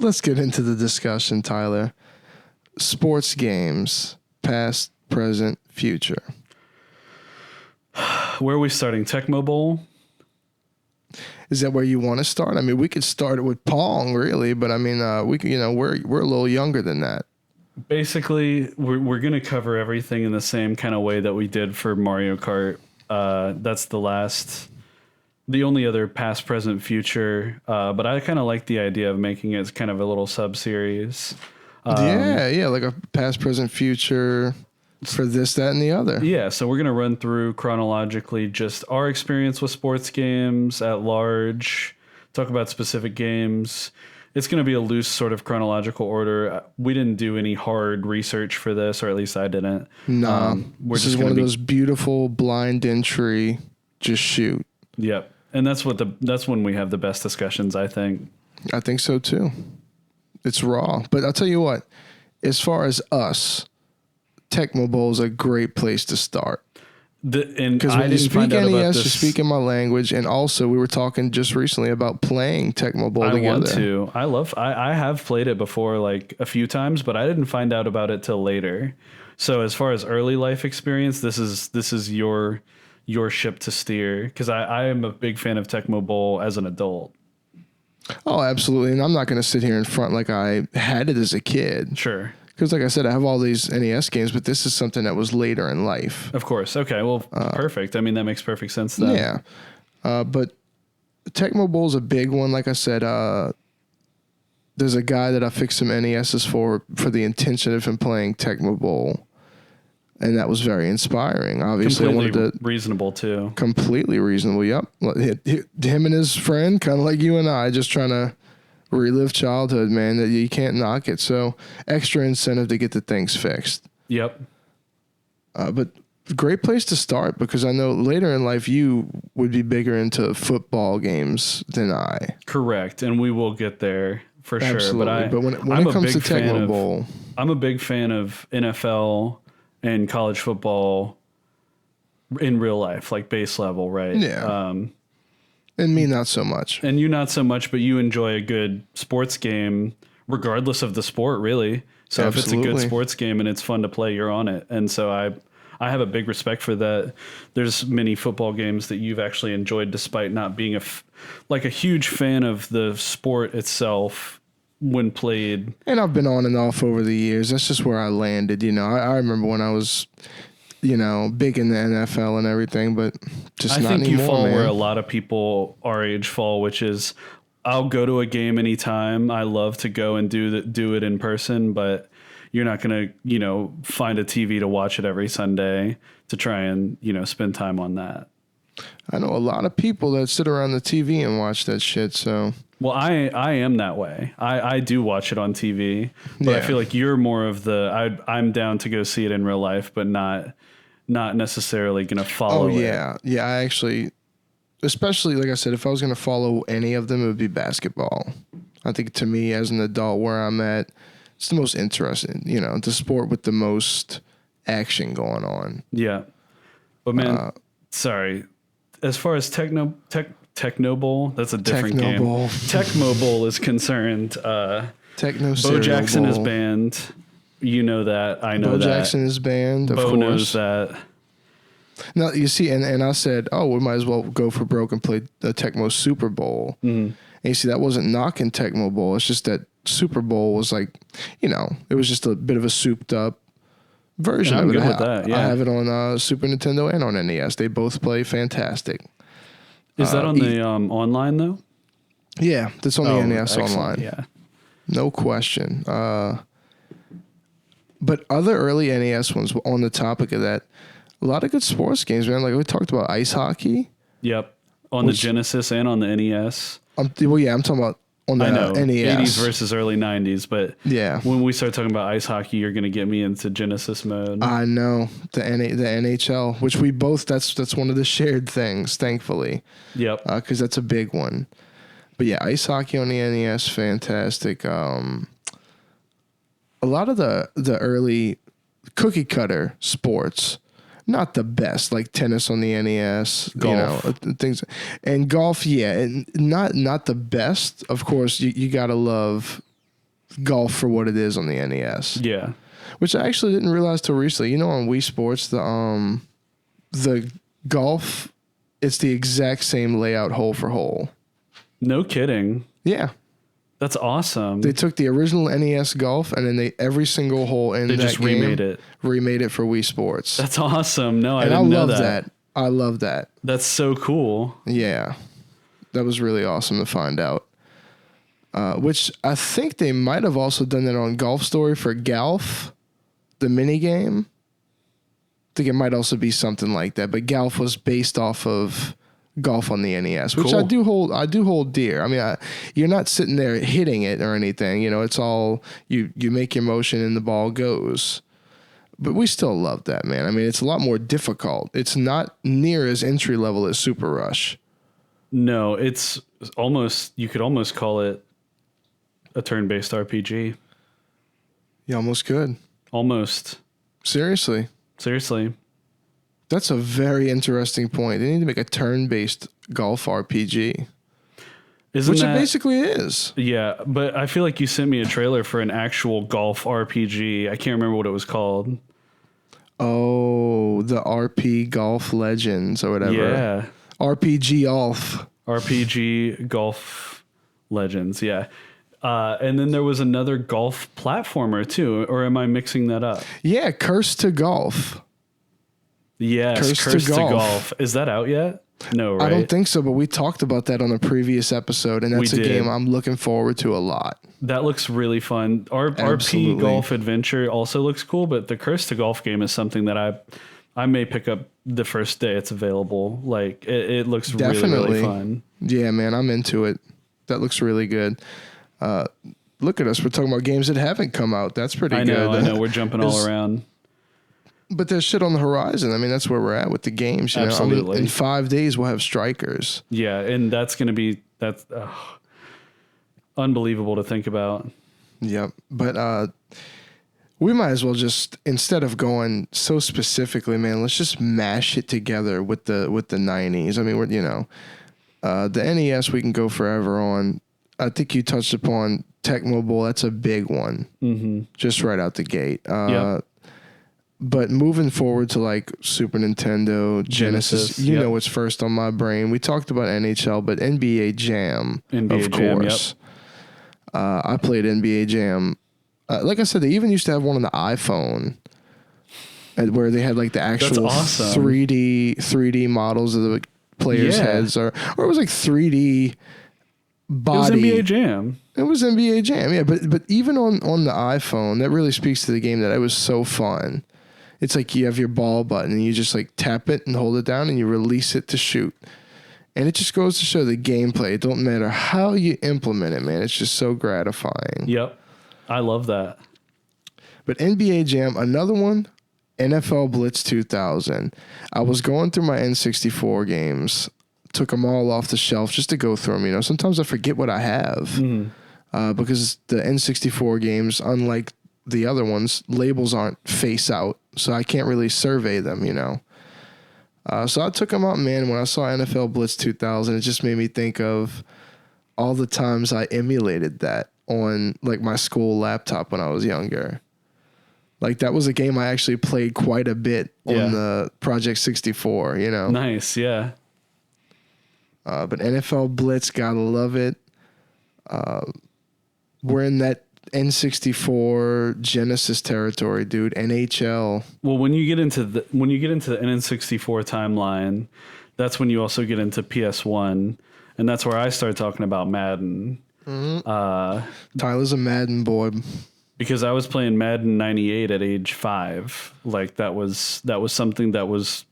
let's get into the discussion, Tyler. Sports games, past, present, future. Where are we starting? Tecmo Bowl? Is that where you want to start? I mean, we could start it with Pong, really, but I mean, we could, we're a little younger than that. Basically, we're going to cover everything in the same kind of way that we did for Mario Kart. That's the only other past, present, future. But I kind of like the idea of making it kind of a little sub-series. Yeah, like a past, present, future for this, that, and the other. Yeah, so we're going to run through chronologically just our experience with sports games at large, talk about specific games. It's going to be a loose sort of chronological order. We didn't do any hard research for this, or at least I didn't. No, this is one of those beautiful blind entry, just shoot. Yep, and that's when we have the best discussions, I think. I think so too. It's raw, but I'll tell you what. As far as us, Tecmo Bowl is a great place to start. Because when you speak NES, you're speaking my language, and also we were talking just recently about playing Tecmo Bowl together. I want to. I have played it before, like a few times, but I didn't find out about it till later. So as far as early life experience, this is your ship to steer, because I am a big fan of Tecmo Bowl as an adult. Oh, absolutely, and I'm not going to sit here in front like I had it as a kid. Sure. Because like I said, I have all these NES games, but this is something that was later in life. Of course. Okay. Well, perfect. I mean, that makes perfect sense then. Yeah. But Tecmo Bowl is a big one. Like I said, there's a guy that I fixed some NESs for the intention of him playing Tecmo Bowl. And that was very inspiring. Obviously, completely reasonable too. Completely reasonable. Yep. Him and his friend, kind of like you and I, just trying to relive childhood, man, that you can't knock it. So extra incentive to get the things fixed. Yep. But great place to start, because I know later in life you would be bigger into football games than I. Correct. And we will get there for Absolutely. sure. But when it comes to Tecmo Bowl, I'm a big fan of NFL and college football in real life, like base level, right? Yeah. And me, not so much. And you, not so much, but you enjoy a good sports game, regardless of the sport, really. So Absolutely. If it's a good sports game and it's fun to play, you're on it. And so I have a big respect for that. There's many football games that you've actually enjoyed, despite not being a huge fan of the sport itself when played. And I've been on and off over the years. That's just where I landed. I remember when I was big in the NFL and everything, but just not anymore. I think you fall where a lot of people our age fall, which is I'll go to a game anytime. I love to go and do it in person, but you're not going to, find a TV to watch it every Sunday to try and, spend time on that. I know a lot of people that sit around the TV and watch that shit, so. Well, I am that way. I do watch it on TV, but I feel like you're more of I'm down to go see it in real life, but not necessarily going to follow it. Yeah, I actually, especially, like I said, if I was going to follow any of them, it would be basketball. I think to me, as an adult, where I'm at, it's the most interesting, the sport with the most action going on. Yeah. But man, sorry. As far as Tecmo Bowl, that's a different game. Tecmo Bowl is concerned. Bo Jackson is banned. You know that. I know that. Bo Jackson is banned, of course. Bo knows that. Now, you see, and I said, we might as well go for broke and play the Tecmo Super Bowl. Mm-hmm. And you see, that wasn't knocking Tecmo Bowl. It's just that Super Bowl was like, it was just a bit of a souped up version of it. Good with that, yeah. I have it on Super Nintendo and on NES. They both play fantastic. Is that on the online, though? Yeah, that's on the NES online. Yeah. No question. But other early NES ones, on the topic of that, a lot of good sports games, man. Like we talked about ice hockey. Yep. On the Genesis and on the NES. I'm talking about on the NES. 80s versus early 90s. But yeah, when we start talking about ice hockey, you're going to get me into Genesis mode. I know. The NHL, which we both, that's one of the shared things, thankfully. Yep. Because that's a big one. But yeah, ice hockey on the NES, fantastic. A lot of the early cookie cutter sports, not the best, like tennis on the NES, golf. Things, and golf, yeah, and not the best. Of course, you gotta love golf for what it is on the NES. Yeah. Which I actually didn't realize till recently. You know, on Wii Sports, the golf, it's the exact same layout hole for hole. No kidding. Yeah. That's awesome. They took the original NES Golf and then every single hole in that game remade it for Wii Sports. That's awesome. No, I didn't know that. I love that. That's so cool. Yeah. That was really awesome to find out. Which I think they might have also done that on Golf Story for Golf, the mini game. I think it might also be something like that. But Golf was based off of Golf on the NES, which I do hold dear. I mean, you're not sitting there hitting it or anything. You know, it's all you make your motion and the ball goes. But we still love that, man. I mean, it's a lot more difficult. It's not near as entry level as Super Rush. No, it's almost, you could almost call it a turn-based RPG. You almost could. Almost. Seriously. That's a very interesting point. They need to make a turn-based golf RPG. Which it basically is. Yeah, but I feel like you sent me a trailer for an actual golf RPG. I can't remember what it was called. Oh, the RP Golf Legends or whatever. Yeah. RPG Golf. RPG Golf Legends, yeah. And then there was another golf platformer too, or am I mixing that up? Yeah, Curse to Golf. Yes, Curse to Golf. Is that out yet? No, right? I don't think so, but we talked about that on a previous episode, and that's a game I'm looking forward to a lot. That looks really fun. RP Golf Adventure also looks cool, but the Curse to Golf game is something that I may pick up the first day it's available. Like, it looks really, really fun. Yeah, man, I'm into it. That looks really good. Look at us. We're talking about games that haven't come out. That's pretty good. I know. We're jumping all around. But there's shit on the horizon. I mean, that's where we're at with the games. You Absolutely. know? I mean, in 5 days, we'll have Strikers. Yeah, and that's going to be unbelievable to think about. Yep. But we might as well just, instead of going so specifically, man, let's just mash it together with the 90s. I mean, the NES we can go forever on. I think you touched upon Tecmo Bowl. That's a big one. Mm-hmm. Just right out the gate. Yep. But moving forward to like Super Nintendo, Genesis, you know what's first on my brain. We talked about NHL, but NBA Jam, of course. Yep. I played NBA Jam. Like I said, they even used to have one on the iPhone where they had like the actual awesome. 3D models of the players' heads, or it was like 3D body. It was NBA Jam. It was NBA Jam, yeah. But even on the iPhone, that really speaks to the game that it was so fun. It's like you have your ball button and you just like tap it and hold it down and you release it to shoot. And it just goes to show the gameplay. It don't matter how you implement it, man. It's just so gratifying. Yep. I love that. But NBA Jam, another one, NFL Blitz 2000. I was going through my N64 games, took them all off the shelf just to go through them. You know, sometimes I forget what I have because the N64 games, unlike the other ones, labels aren't face out, so I can't really survey them, you know. So I took them out, man. When I saw NFL Blitz 2000, it just made me think of all the times I emulated that on like my school laptop when I was younger. Like that was a game I actually played quite a bit on the Project 64, you know. Nice, yeah. But NFL Blitz, gotta love it. We're in that N64 Genesis territory, dude. NHL. Well, when you get into the N64 timeline, that's when you also get into PS1, and that's where I start talking about Madden. Mm-hmm. Tyler's a Madden boy because I was playing Madden 98 at age 5. Like that was something that was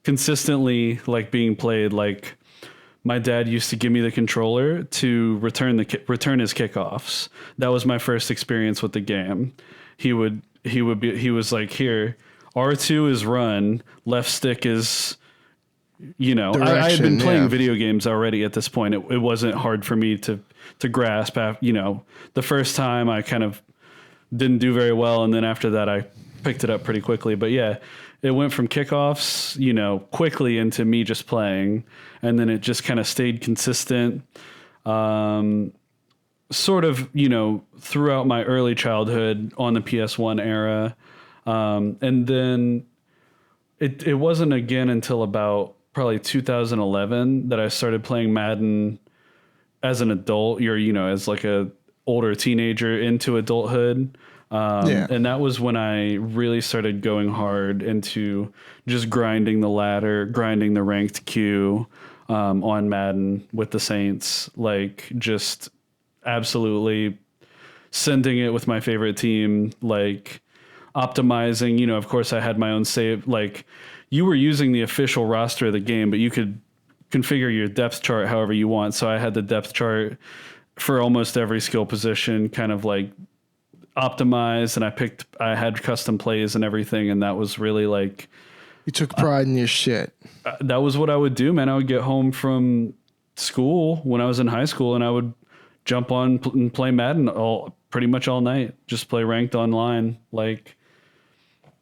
consistently like being played. Like my dad used to give me the controller to return his kickoffs. That was my first experience with the game. He was like, here, R2 is run, left stick is, you know, I had been playing video games already at this point. It wasn't hard for me to grasp. You know, the first time I kind of didn't do very well, and then after that I picked it up pretty quickly. But yeah, it went from kickoffs, you know, quickly into me just playing, and then it just kind of stayed consistent. sort of, throughout my early childhood on the PS1 era. And then it wasn't again until about probably 2011 that I started playing Madden as an adult, as like a older teenager into adulthood. And that was when I really started going hard into just grinding the ladder, grinding the ranked queue on Madden with the Saints, like just absolutely sending it with my favorite team, like optimizing, of course I had my own save, like you were using the official roster of the game, but you could configure your depth chart however you want. So I had the depth chart for almost every skill position kind of like optimized, and I had custom plays and everything. And that was really like, you took pride in your shit. That was what I would do, man. I would get home from school when I was in high school and I would jump on and play Madden pretty much all night, just play ranked online. Like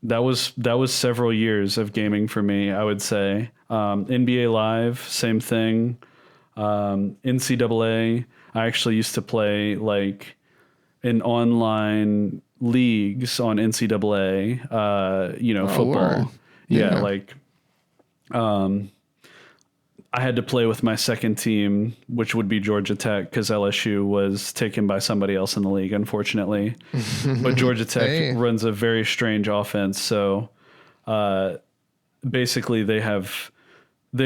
that was several years of gaming for me, I would say. NBA Live, same thing. NCAA, I actually used to play like in online leagues on NCAA, football. Word. Yeah. Like, I had to play with my second team, which would be Georgia Tech, because LSU was taken by somebody else in the league, unfortunately. But Georgia Tech runs a very strange offense. So basically they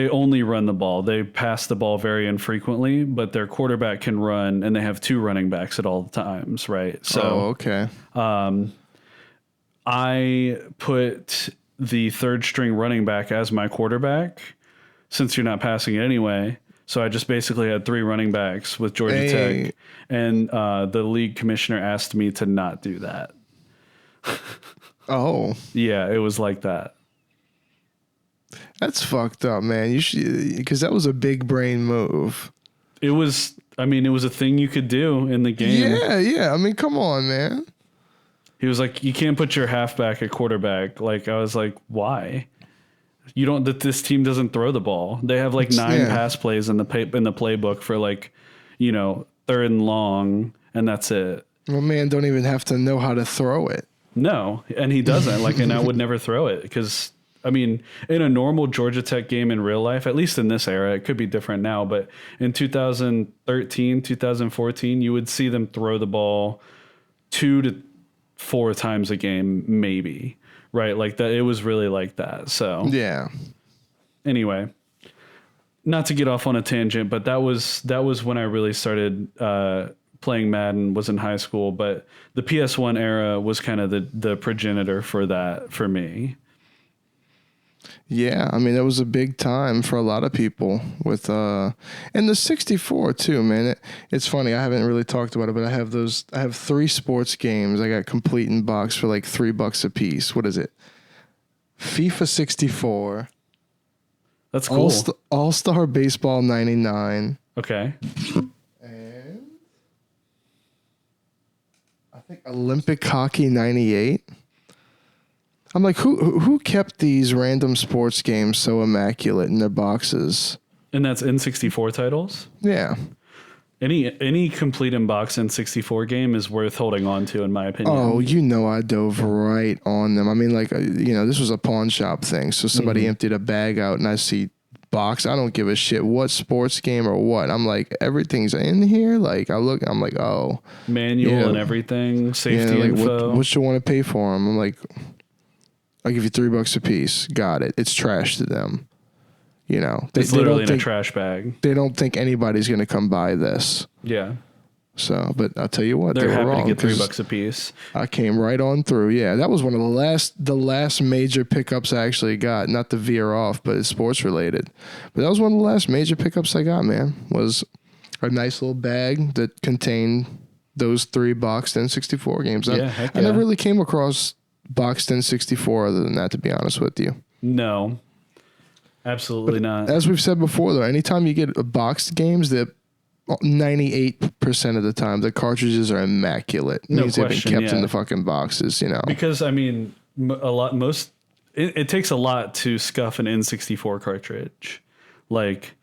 only run the ball. They pass the ball very infrequently, but their quarterback can run, and they have two running backs at all times, right? So, okay. I put the third string running back as my quarterback, since you're not passing it anyway. So I just basically had three running backs with Georgia Tech, and the league commissioner asked me to not do that. Oh. Yeah, it was like that. That's fucked up, man. You should, because that was a big brain move. It was a thing you could do in the game. Yeah. I mean, come on, man. He was like, you can't put your halfback at quarterback. Like, I was like, why? This team doesn't throw the ball. They have like 9 pass plays in the playbook for like, third and long, and that's it. Well, man, don't even have to know how to throw it. No, and he doesn't. Like, and I would never throw it because, I mean, in a normal Georgia Tech game in real life, at least in this era, it could be different now, but in 2013, 2014, you would see them throw the ball 2 to 4 times a game, maybe. Right, like that. It was really like that. So yeah. Anyway, not to get off on a tangent, but that was when I really started playing Madden. Was in high school, but the PS1 era was kind of the progenitor for that for me. Yeah, I mean, that was a big time for a lot of people with and the 64 too, man. It's funny, I haven't really talked about it, but I have 3 sports games I got complete in box for like $3 a piece. What is it? FIFA 64. That's cool. All-Star Baseball 99. Okay. And I think Olympic Hockey 98. I'm like, who kept these random sports games so immaculate in their boxes? And that's N64 titles? Yeah. Any complete in box N64 game is worth holding on to, in my opinion. Oh, I dove right on them. I mean, like, this was a pawn shop thing. So somebody emptied a bag out and I see box. I don't give a shit what sports game or what. I'm like, everything's in here. Like, I'm like, oh. Manual and everything, safety info. What you want to pay for them? I'm like, I'll give you $3 a piece. Got it. It's trash to them. It's literally in a trash bag. They don't think anybody's going to come buy this. Yeah. So, but I'll tell you what, they're they were happy wrong, to get $3 a piece. I came right on through. Yeah, that was one of the last major pickups I actually got. Not to veer off, but it's sports related. But that was one of the last major pickups I got. Man, was a nice little bag that contained those 3 boxed N64 games. I never really came across boxed N64 other than that, to be honest with you. No, absolutely not. As we've said before, though, anytime you get boxed games, that 98% of the time the cartridges are immaculate. It means they've been kept in the fucking boxes, Because I mean, it takes a lot to scuff an N64 cartridge. Like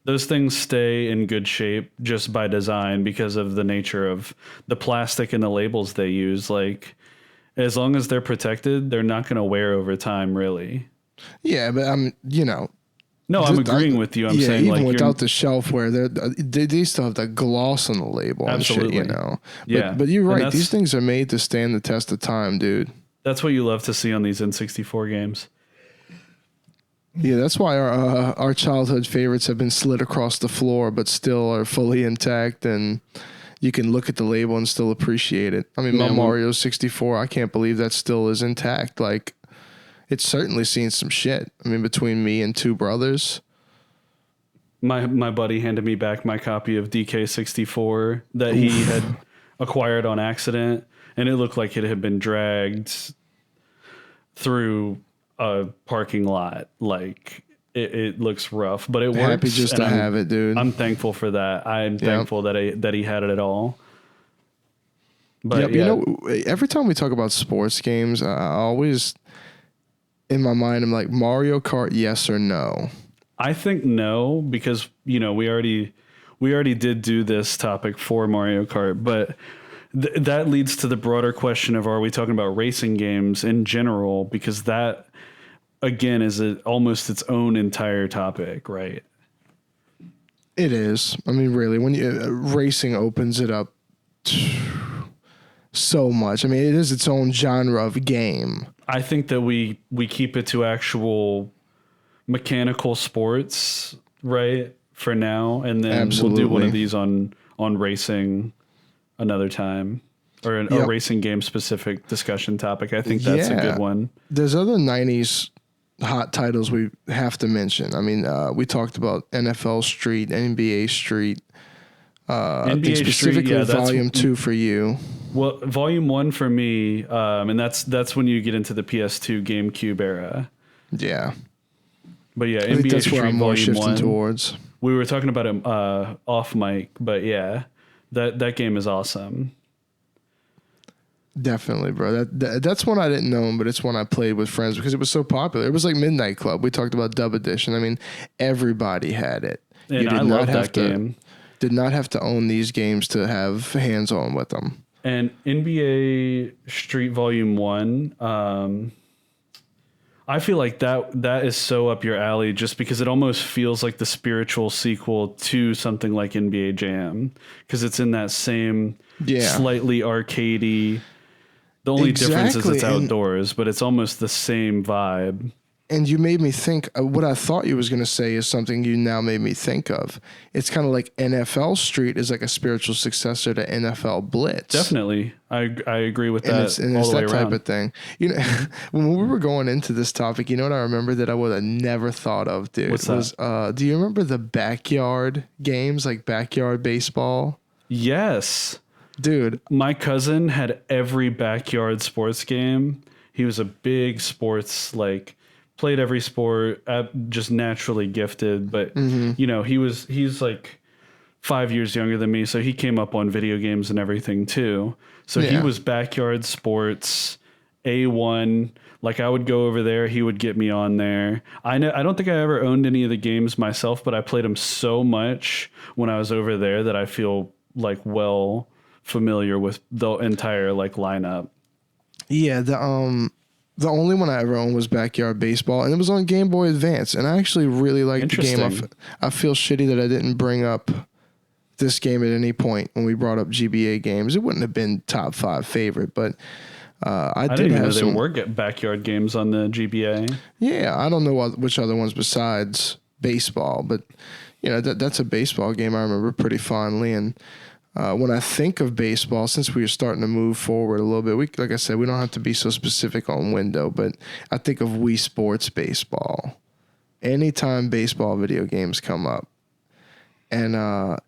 those things stay in good shape just by design because of the nature of the plastic and the labels they use. Like, as long as they're protected, they're not going to wear over time, really. Yeah, but No, I'm agreeing with you. I'm saying, even like, without the shelfware, they still have the gloss on the label. Absolutely. And shit, Yeah. But you're right. These things are made to stand the test of time, dude. That's what you love to see on these N64 games. Yeah, that's why our childhood favorites have been slid across the floor, but still are fully intact, and you can look at the label and still appreciate it. I mean, my Mario 64, I can't believe that still is intact. Like, it's certainly seen some shit. I mean, between me and two brothers. My buddy handed me back my copy of DK64 that he had acquired on accident, and it looked like it had been dragged through a parking lot. Like, it looks rough, but it works. Happy just to have it, dude. I'm thankful for that. I'm thankful that he had it at all. But every time we talk about sports games, I always, in my mind, I'm like, Mario Kart, yes or no? I think no, because we already did do this topic for Mario Kart, but that leads to the broader question of, are we talking about racing games in general? Because that, again, is almost its own entire topic, right? It is. I mean, really, when racing opens it up so much. I mean, it is its own genre of game. I think that we keep it to actual mechanical sports, right, for now, and then we'll do one of these on racing another time, or a racing game specific discussion topic. I think that's a good one. There's other 90s hot titles we have to mention. I mean, we talked about NFL Street, NBA Street. I think specifically Volume 2 for you. Well, Volume 1 for me, and that's when you get into the PS2 GameCube era. Yeah. But yeah, I think that's where I'm more shifting towards. We were talking about it off mic, but yeah, that game is awesome. Definitely, bro. That's one I didn't know, but it's one I played with friends because it was so popular. It was like Midnight Club. We talked about Dub Edition. I mean, everybody had it. And I love that game. Did not have to own these games to have hands-on with them. And NBA Street Volume 1, I feel like that is so up your alley just because it almost feels like the spiritual sequel to something like NBA Jam, because it's in that same slightly arcadey. The only difference is it's outdoors, but it's almost the same vibe. And you made me think, what I thought you was going to say is something you now made me think of. It's kind of like NFL Street is like a spiritual successor to NFL Blitz. Definitely. I agree with that. And it's that type of thing. When we were going into this topic, you know what I remember that I would have never thought of, dude? What's that? Do you remember the backyard games, like backyard baseball? Yes. Dude. My cousin had every backyard sports game. He was a big sports, played every sport, just naturally gifted, but he's like 5 years younger than me, so he came up on video games and everything too. So he was backyard sports A1. Like, I would go over there, he would get me on there. I don't think I ever owned any of the games myself, but I played them so much when I was over there that I feel well familiar with the entire lineup. Yeah, the only one I ever owned was Backyard Baseball, and it was on Game Boy Advance, and I actually really liked the game. I feel shitty that I didn't bring up this game at any point when we brought up GBA games. It wouldn't have been top 5 favorite, but I did didn't have know some. There were backyard games on the GBA. Yeah, I don't know which other ones besides baseball, but that's a baseball game I remember pretty fondly. And when I think of baseball, since we were starting to move forward a little bit, like I said, we don't have to be so specific on window, but I think of Wii Sports Baseball. Anytime baseball video games come up. And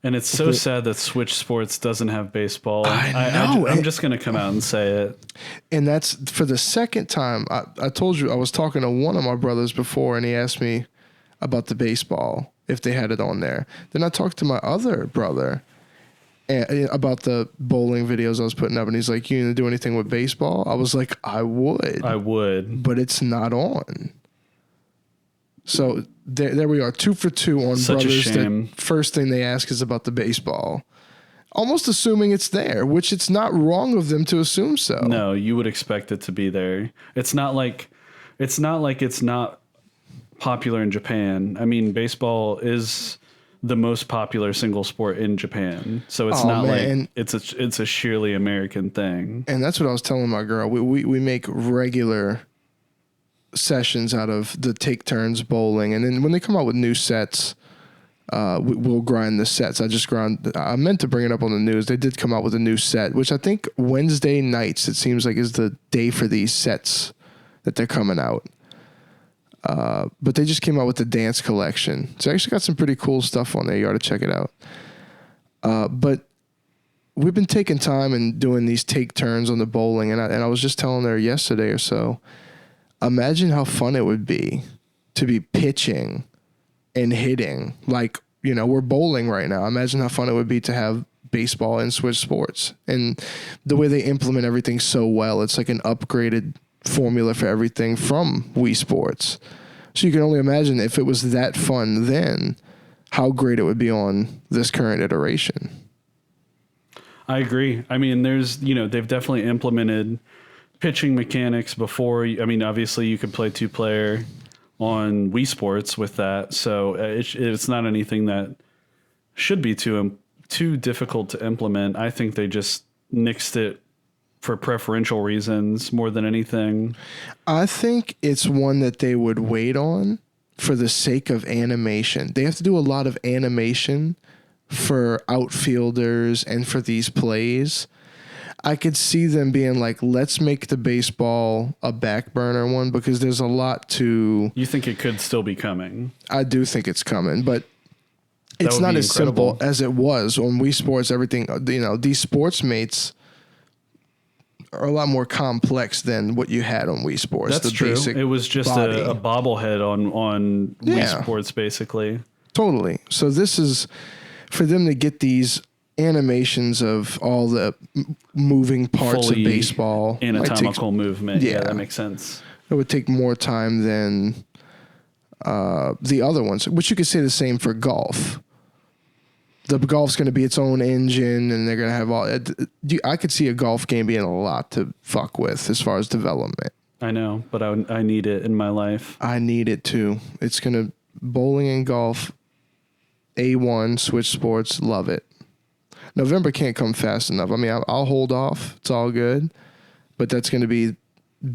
it's so sad that Switch Sports doesn't have baseball. I know. I'm just going to come out and say it. And that's for the second time. I told you I was talking to one of my brothers before, and he asked me about the baseball, if they had it on there. Then I talked to my other brother about the bowling videos I was putting up, and he's like, "You gonna do anything with baseball?" I was like, I would, but it's not on. So there we are, 2 for 2 on Such brothers. a shame. The first thing they ask is about the baseball. Almost assuming it's there, which it's not wrong of them to assume so. No, you would expect it to be there. It's not like it's not popular in Japan. I mean, baseball is the most popular single sport in Japan. So it's not like it's a sheerly American thing. And that's what I was telling my girl. We make regular sessions out of the take turns bowling, and then when they come out with new sets, we'll grind the sets. I meant to bring it up on the news. They did come out with a new set, which I think Wednesday nights, it seems like, is the day for these sets that they're coming out. But they just came out with the dance collection. So I actually got some pretty cool stuff on there. You ought to check it out. But we've been taking time and doing these take turns on the bowling, and I was just telling her yesterday or so, imagine how fun it would be to be pitching and hitting. Like, we're bowling right now. Imagine how fun it would be to have baseball and Switch Sports. And the way they implement everything so well, it's like an upgraded formula for everything from Wii Sports. So you can only imagine if it was that fun then, how great it would be on this current iteration. I agree. I mean, they've definitely implemented pitching mechanics before. I mean, obviously you could play 2-player on Wii Sports with that. So it's not anything that should be too difficult to implement. I think they just nixed it for preferential reasons more than anything. I think it's one that they would wait on for the sake of animation. They have to do a lot of animation for outfielders and for these plays. I could see them being like, let's make the baseball a back burner one, because there's a lot to... You think it could still be coming? I do think it's coming, but it's not as simple as it was on Wii Sports. Everything, these sports mates are a lot more complex than what you had on Wii Sports. That's true. It was just a bobblehead on Wii Sports, basically. Totally. So this is for them to get these animations of all the moving parts of baseball. Anatomical movement. Yeah, that makes sense. It would take more time than the other ones, which you could say the same for golf. The golf's going to be its own engine, and they're going to have all... I could see a golf game being a lot to fuck with as far as development. I know, but I need it in my life. I need it too. It's going to... Bowling and golf, A1, Switch Sports, love it. November can't come fast enough. I mean, I'll hold off. It's all good. But that's going to be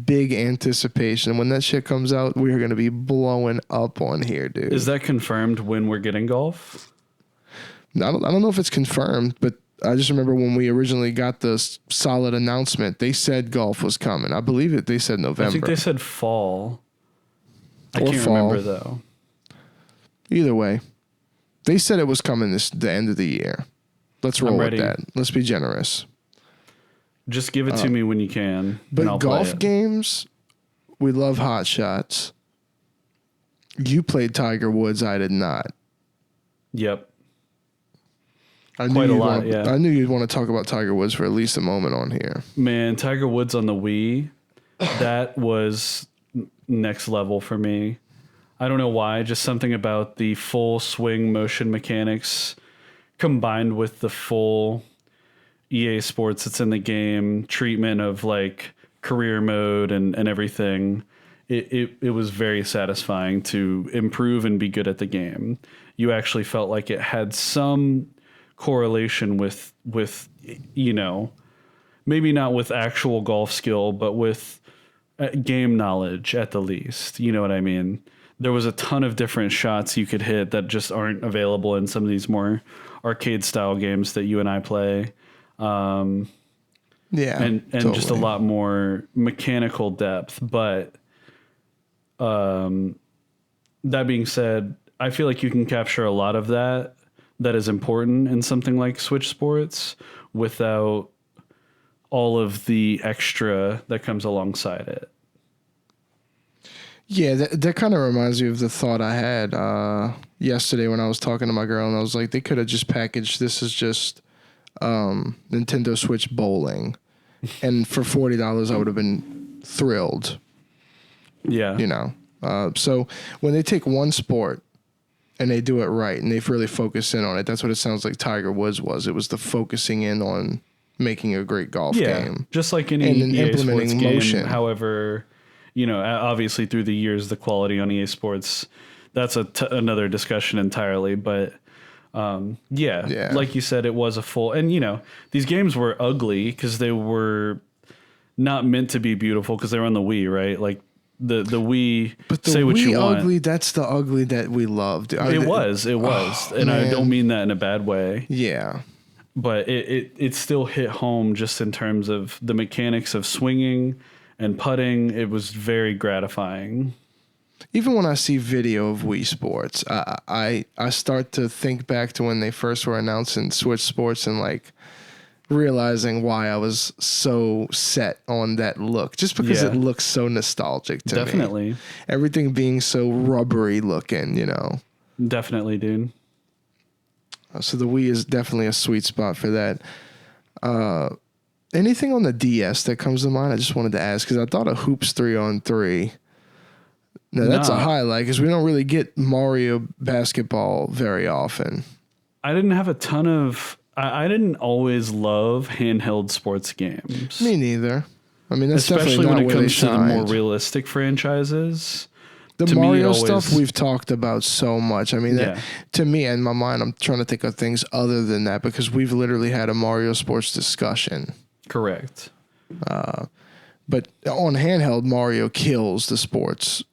big anticipation. When that shit comes out, we're going to be blowing up on here, dude. Is that confirmed when we're getting golf? I don't know if it's confirmed, but I just remember when we originally got this solid announcement, they said golf was coming. I believe it. They said November. I think they said fall. I can't remember, though. Either way, they said it was coming the end of the year. Let's roll with that. Let's be generous. Just give it to me when you can. But golf games, we love Hot Shots. You played Tiger Woods. I did not. Yep. I knew you'd want to talk about Tiger Woods for at least a moment on here. Man, Tiger Woods on the Wii, that was next level for me. I don't know why, just something about the full swing motion mechanics combined with the full EA Sports that's in the game, treatment of like career mode and everything. It was very satisfying to improve and be good at the game. You actually felt like it had some correlation with maybe not with actual golf skill, but with game knowledge at the least. You know what I mean? There was a ton of different shots you could hit that just aren't available in some of these more arcade style games that you and I play. And totally. Just a lot more mechanical depth. But that being said, I feel like you can capture a lot of that is important in something like Switch Sports without all of the extra that comes alongside it. Yeah, that kind of reminds me of the thought I had yesterday when I was talking to my girl, and I was like, they could have just packaged this as just Nintendo Switch bowling, and for $40 I would have been thrilled. Yeah, So when they take one sport and they do it right and they really focus in on it, that's what it sounds like Tiger Woods was. It was the focusing in on making a great golf game. Just like any EA Sports game. However, obviously through the years, the quality on EA Sports, that's another discussion entirely. But like you said, it was a full, and these games were ugly because they were not meant to be beautiful because they were on the Wii, right? Like the Wii, but the say what Wii you want. Ugly, that's the ugly that we loved. It was. And man. I don't mean that in a bad way. Yeah. But it still hit home just in terms of the mechanics of swinging and putting. It was very gratifying. Even when I see video of Wii Sports, I start to think back to when they first were announcing Switch Sports and like realizing why I was so set on that look, just because it looks so nostalgic to me. Definitely. Everything being so rubbery looking, Definitely, dude. So the Wii is definitely a sweet spot for that. Anything on the DS that comes to mind? I just wanted to ask because I thought of Hoops 3-on-3. Now that's a highlight because we don't really get Mario basketball very often. I didn't have a ton of. I didn't always love handheld sports games. Me neither. I mean, that's especially definitely not when it comes to the shined. more realistic franchises. The Mario stuff we've talked about so much. I mean, to me, in my mind, I'm trying to think of things other than that because we've literally had a Mario sports discussion. Correct. But on handheld, Mario kills the sports.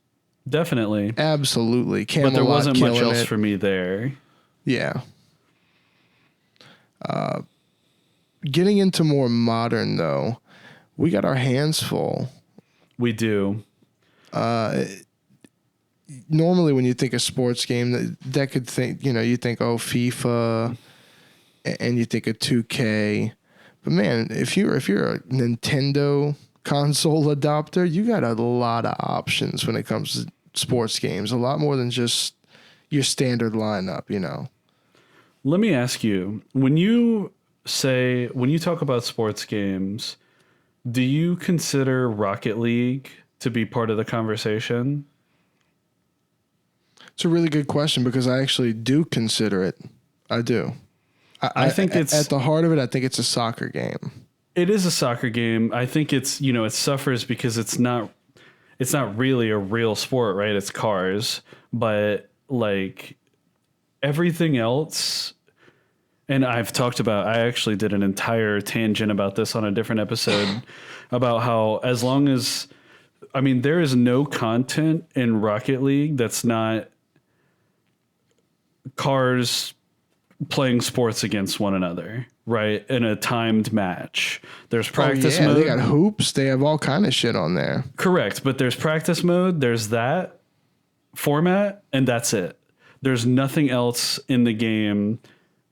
Definitely. Absolutely. Camelot, but there wasn't much else it. for me there. Yeah. Getting into more modern, though, we got our hands full. We do. Normally, when you think of sports game, that could think, you think, FIFA, and you think of 2K. But man, if you're a Nintendo console adopter, you got a lot of options when it comes to sports games. A lot more than just your standard lineup, Let me ask you, when you talk about sports games, do you consider Rocket League to be part of the conversation? It's a really good question because I actually do consider it. I do. I think it's at the heart of it. I think it's a soccer game. It is a soccer game. I think it's, it suffers because it's not really a real sport, right? It's cars, but like everything else. And I actually did an entire tangent about this on a different episode about how there is no content in Rocket League that's not cars playing sports against one another, right? In a timed match. There's practice mode. They got hoops. They have all kind of shit on there. Correct. But there's practice mode. There's that format, and that's it. There's nothing else in the game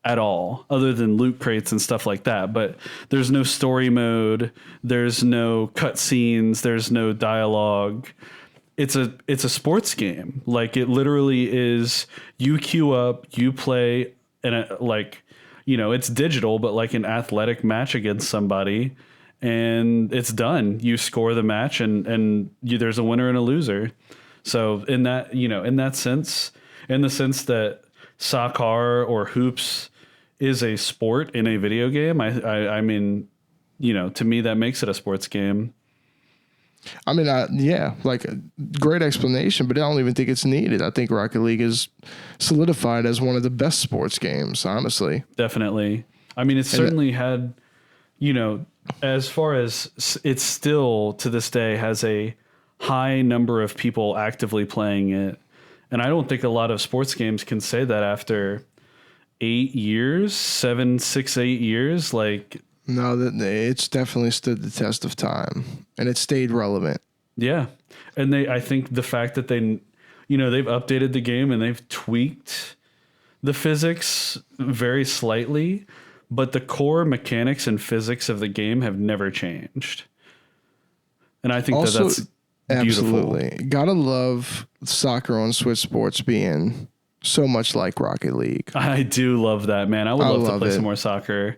at all other than loot crates and stuff like that. But there's no story mode. There's no cutscenes. There's no dialogue. It's a sports game. Like it literally is. You queue up, you play, and it's digital, but like an athletic match against somebody, and it's done. You score the match, and there's a winner and a loser. So in the sense that soccer or hoops is a sport in a video game, I mean, to me that makes it a sports game. I mean, like a great explanation, but I don't even think it's needed. I think Rocket League is solidified as one of the best sports games, honestly. Definitely. I mean, it certainly had, as far as it still to this day has a high number of people actively playing it. And I don't think a lot of sports games can say that after 8 years, 6, 8 years, like. No, it's definitely stood the test of time, and it stayed relevant. Yeah, and I think the fact that they've updated the game and they've tweaked the physics very slightly, but the core mechanics and physics of the game have never changed. And I think also, that's beautiful. Absolutely. Gotta love soccer on Switch Sports being so much like Rocket League. I do love that, man. I would love to play some more soccer.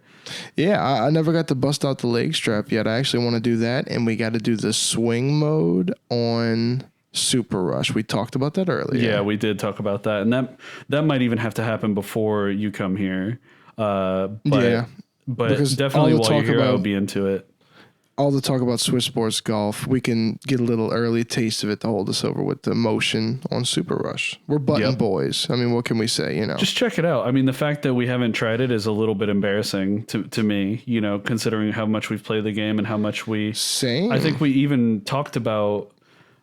Yeah, I never got to bust out the leg strap yet. I actually want to do that, and we got to do the swing mode on Super Rush. We talked about that earlier. Yeah, we did talk about that, and that might even have to happen before you come here. But because definitely while you're here, I'll be into it. All the talk about Swiss Sports Golf, we can get a little early taste of it to hold us over with the motion on Super Rush. We're button boys. I mean, what can we say? Just check it out. I mean, the fact that we haven't tried it is a little bit embarrassing to me. Considering how much we've played the game and how much we. Same. I think we even talked about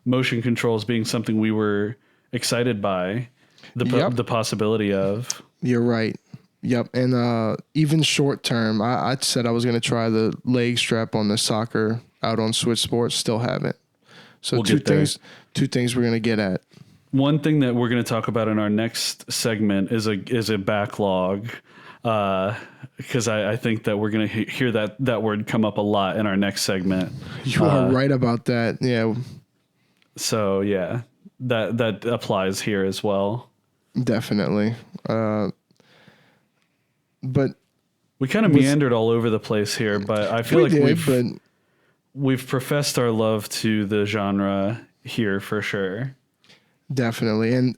motion controls being something we were excited by, the possibility of. You're right. Yep, and even short term, I said I was going to try the leg strap on the soccer out on Switch Sports. Still haven't. So two things we're going to get at. One thing that we're going to talk about in our next segment is a backlog, because I think that we're going to hear that word come up a lot in our next segment. You are right about that. Yeah. So yeah, that applies here as well. Definitely. But we kind of meandered all over the place here, but I feel we've professed our love to the genre here for sure. Definitely. And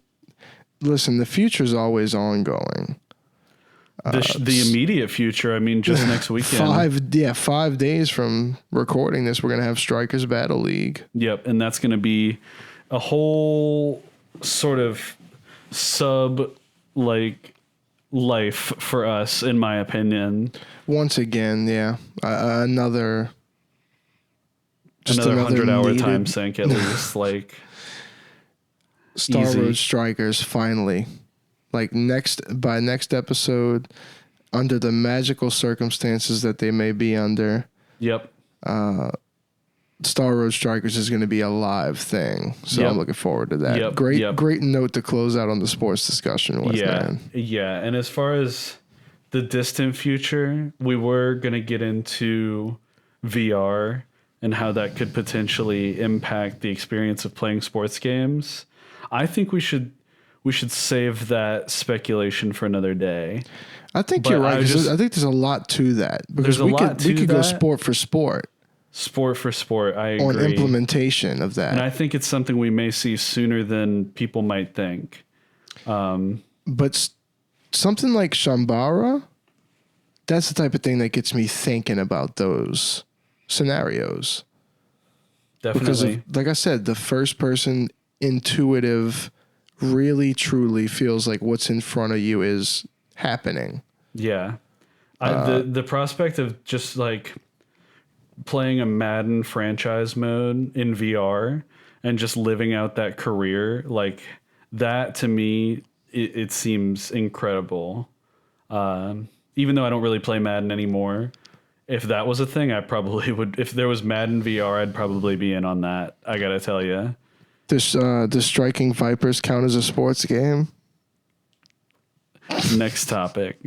listen, the future is always ongoing. The immediate future, I mean, just next weekend. 5 days from recording this, we're going to have Strikers Battle League. Yep. And that's going to be a whole sort of life for us, in my opinion. Once again, another 100-hour time sink at least. Star Road Strikers finally, by next episode, under the magical circumstances that they may be under. Yep. Star Road Strikers is going to be a live thing, so I'm looking forward to that. Great note to close out on the sports discussion with, man. Yeah, and as far as the distant future, we were going to get into VR and how that could potentially impact the experience of playing sports games. I think we should save that speculation for another day. I think you're right. I think there's a lot to that, because we could go sport for sport. Sport for sport, I agree. On implementation of that. And I think it's something we may see sooner than people might think. But something like Shambhala, that's the type of thing that gets me thinking about those scenarios. Definitely. Because like I said, the first person intuitive really truly feels like what's in front of you is happening. Yeah. The prospect of just playing a Madden franchise mode in VR and just living out that career, that to me, it seems incredible. Even though I don't really play Madden anymore, if that was a thing, I probably would. If there was Madden VR, I'd probably be in on that. I gotta tell you. Does Striking Vipers count as a sports game? Next topic.